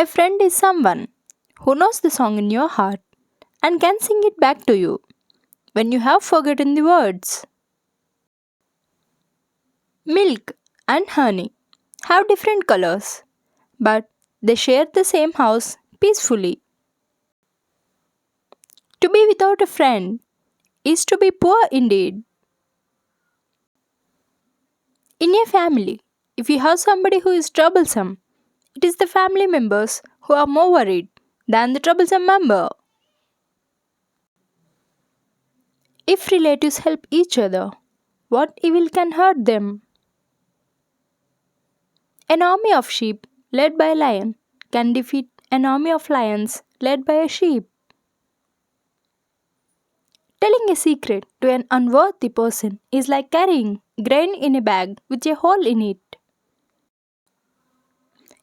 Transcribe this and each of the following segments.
A friend is someone who knows the song in your heart and can sing it back to you when you have forgotten the words. Milk and honey have different colors, but they share the same house peacefully. To be without a friend is to be poor indeed. In a family, if you have somebody who is troublesome, it is the family members who are more worried than the troublesome member. If relatives help each other, what evil can hurt them? An army of sheep led by a lion can defeat an army of lions led by a sheep. Telling a secret to an unworthy person is like carrying grain in a bag with a hole in it.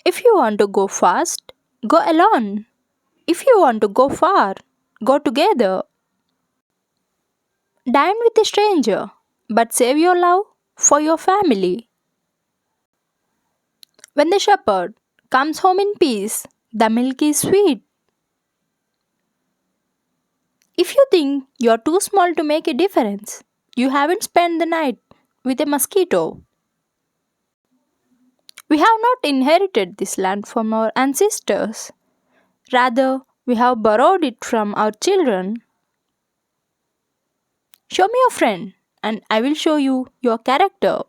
If you want to go fast, go alone. If you want to go far, go together. Dine with a stranger, but save your love for your family. When the shepherd comes home in peace, the milk is sweet. If you think you're too small to make a difference, you haven't spent the night with a mosquito. We have not inherited this land from our ancestors. Rather, we have borrowed it from our children. Show me your friend, and I will show you your character.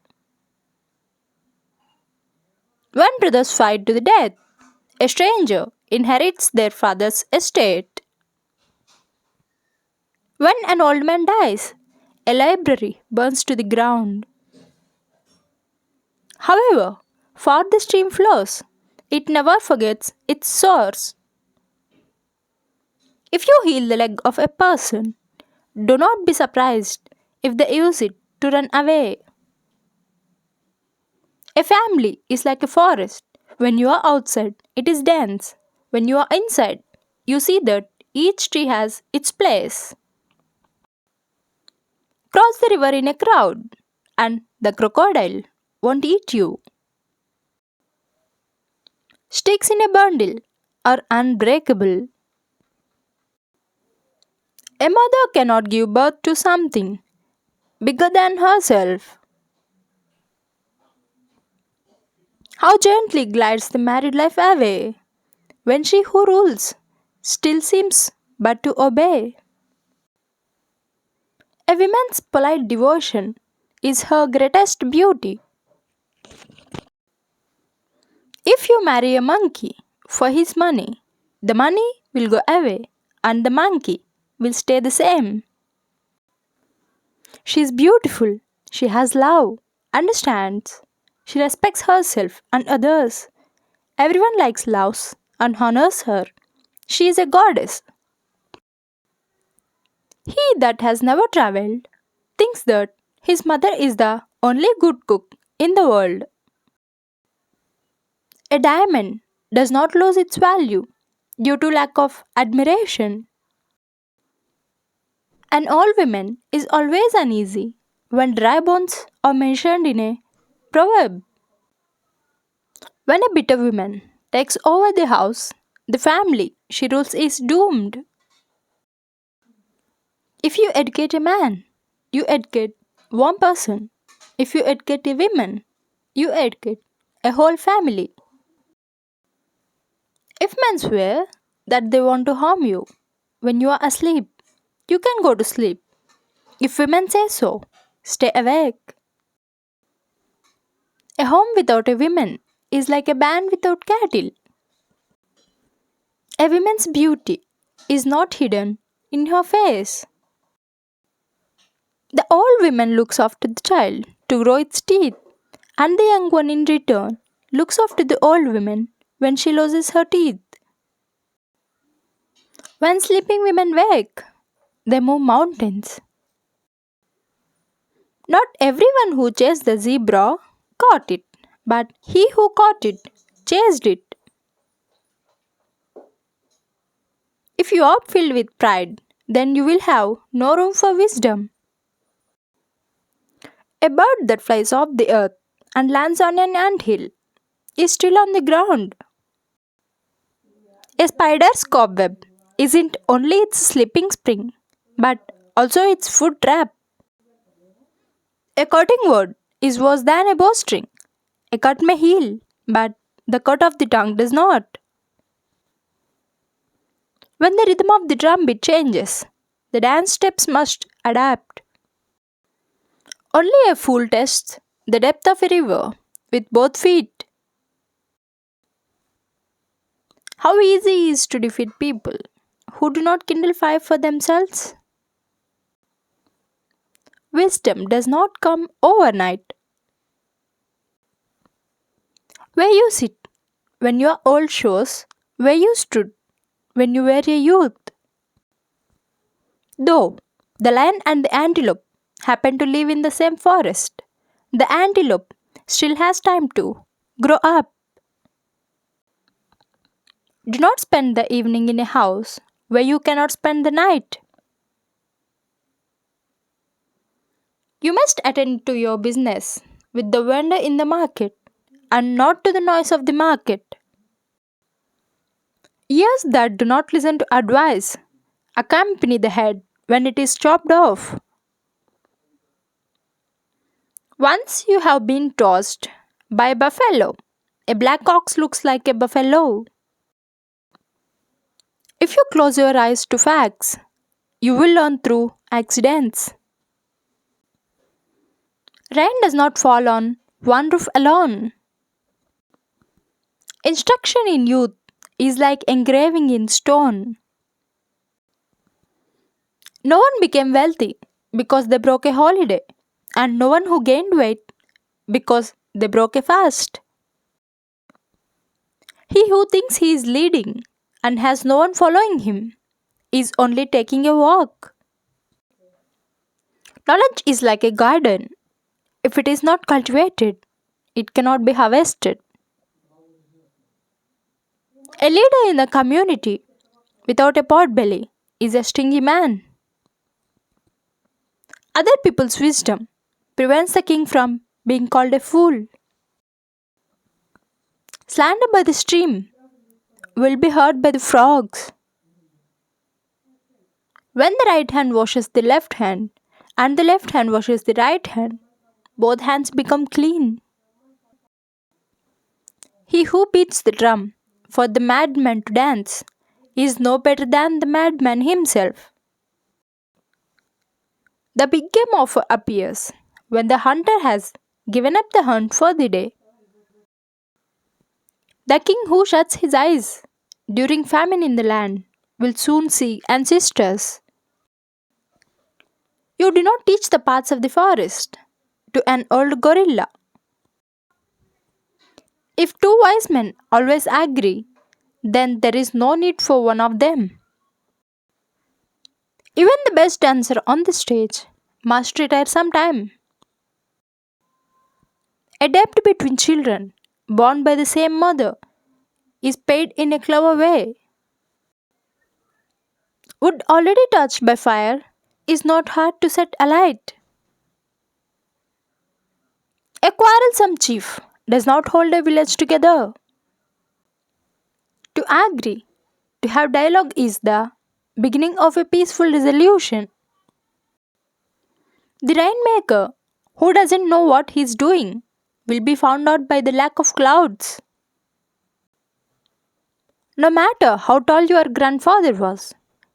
When brothers fight to the death, a stranger inherits their father's estate. When an old man dies, a library burns to the ground. However, far the stream flows, it never forgets its source. If you heal the leg of a person, do not be surprised if they use it to run away. A family is like a forest. When you are outside, it is dense. When you are inside, you see that each tree has its place. Cross the river in a crowd, and the crocodile won't eat you. Sticks in a bundle are unbreakable. A mother cannot give birth to something bigger than herself. How gently glides the married life away when she who rules still seems but to obey. A woman's polite devotion is her greatest beauty. If you marry a monkey for his money, the money will go away and the monkey will stay the same. She is beautiful, she has love, understands, she respects herself and others. Everyone likes, loves, and honors her. She is a goddess. He that has never traveled thinks that his mother is the only good cook in the world. A diamond does not lose its value due to lack of admiration. An old woman is always uneasy when dry bones are mentioned in a proverb. When a bitter woman takes over the house, the family she rules is doomed. If you educate a man, you educate one person. If you educate a woman, you educate a whole family. If men swear that they want to harm you when you are asleep, you can go to sleep. If women say so, stay awake. A home without a woman is like a band without cattle. A woman's beauty is not hidden in her face. The old woman looks after the child to grow its teeth, and the young one in return looks after the old woman when she loses her teeth. When sleeping women wake, they move mountains. Not everyone who chased the zebra caught it, but he who caught it chased it. If you are filled with pride, then you will have no room for wisdom. A bird that flies off the earth and lands on an ant hill is still on the ground. A spider's cobweb isn't only its sleeping spring, but also its food trap. A cutting word is worse than a bowstring. A cut may heal, but the cut of the tongue does not. When the rhythm of the drum beat changes, the dance steps must adapt. Only a fool tests the depth of a river with both feet. How easy it is to defeat people who do not kindle fire for themselves? Wisdom does not come overnight. Where you sit when you are old shows where you stood when you were a youth. Though the lion and the antelope happen to live in the same forest, the antelope still has time to grow up. Do not spend the evening in a house where you cannot spend the night. You must attend to your business with the vendor in the market and not to the noise of the market. Ears that do not listen to advice accompany the head when it is chopped off. Once you have been tossed by a buffalo, a black ox looks like a buffalo. If you close your eyes to facts, you will learn through accidents. Rain does not fall on one roof alone. Instruction in youth is like engraving in stone. No one became wealthy because they broke a holiday, and no one who gained weight because they broke a fast. He who thinks he is leading and has no one following him is only taking a walk. Knowledge is like a garden. If it is not cultivated, it cannot be harvested. A leader in the community without a pot belly is a stingy man. Other people's wisdom prevents the king from being called a fool. Slander by the stream will be heard by the frogs. When the right hand washes the left hand and the left hand washes the right hand, both hands become clean. He who beats the drum for the madman to dance is no better than the madman himself. The big game offer appears when the hunter has given up the hunt for the day. The king who shuts his eyes during famine in the land will soon see ancestors. You do not teach the paths of the forest to an old gorilla. If two wise men always agree, then there is no need for one of them. Even the best dancer on the stage must retire sometime. A debt between children born by the same mother is paid in a clever way. Wood already touched by fire is not hard to set alight. A quarrelsome chief does not hold a village together. To agree, to have dialogue is the beginning of a peaceful resolution. The rainmaker, who doesn't know what he's doing, will be found out by the lack of clouds. No matter how tall your grandfather was,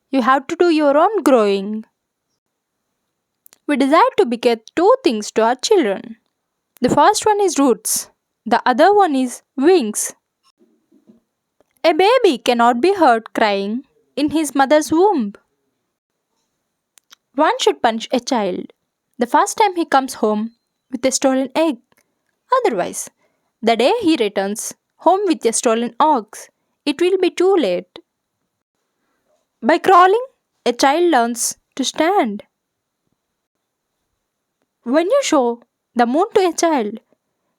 you have to do your own growing. We desire to beget two things to our children. The first one is roots, the other one is wings. A baby cannot be heard crying in his mother's womb. One should punish a child the first time he comes home with a stolen egg. Otherwise, the day he returns home with a stolen ox, it will be too late. By crawling, a child learns to stand. When you show the moon to a child,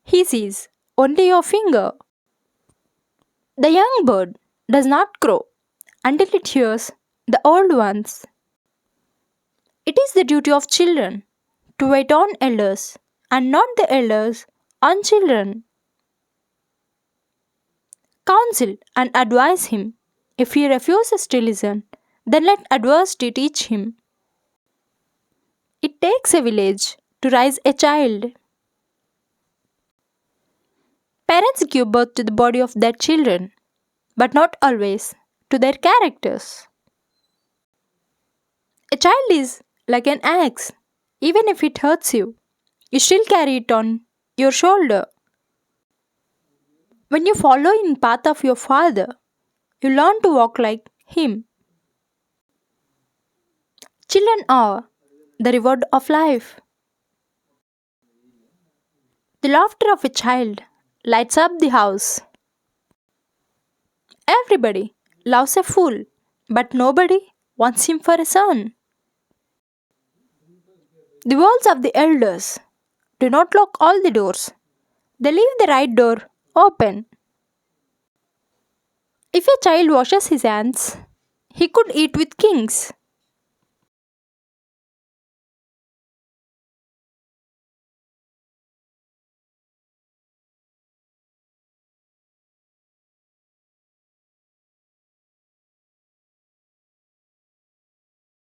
he sees only your finger. The young bird does not crow until it hears the old ones. It is the duty of children to wait on elders and not the elders on children. Counsel and advise him If he refuses to listen, then let adversity teach him. It takes a village to raise a child. Parents give birth to the body of their children, but not always to their characters. A child is like an axe. Even if it hurts you, you still carry it on your shoulder. When you follow in path of your father, you learn to walk like him. Children are the reward of life. The laughter of a child lights up the house. Everybody loves a fool, but nobody wants him for a son. The words of the elders do not lock all the doors, they leave the right door open. If a child washes his hands, he could eat with kings.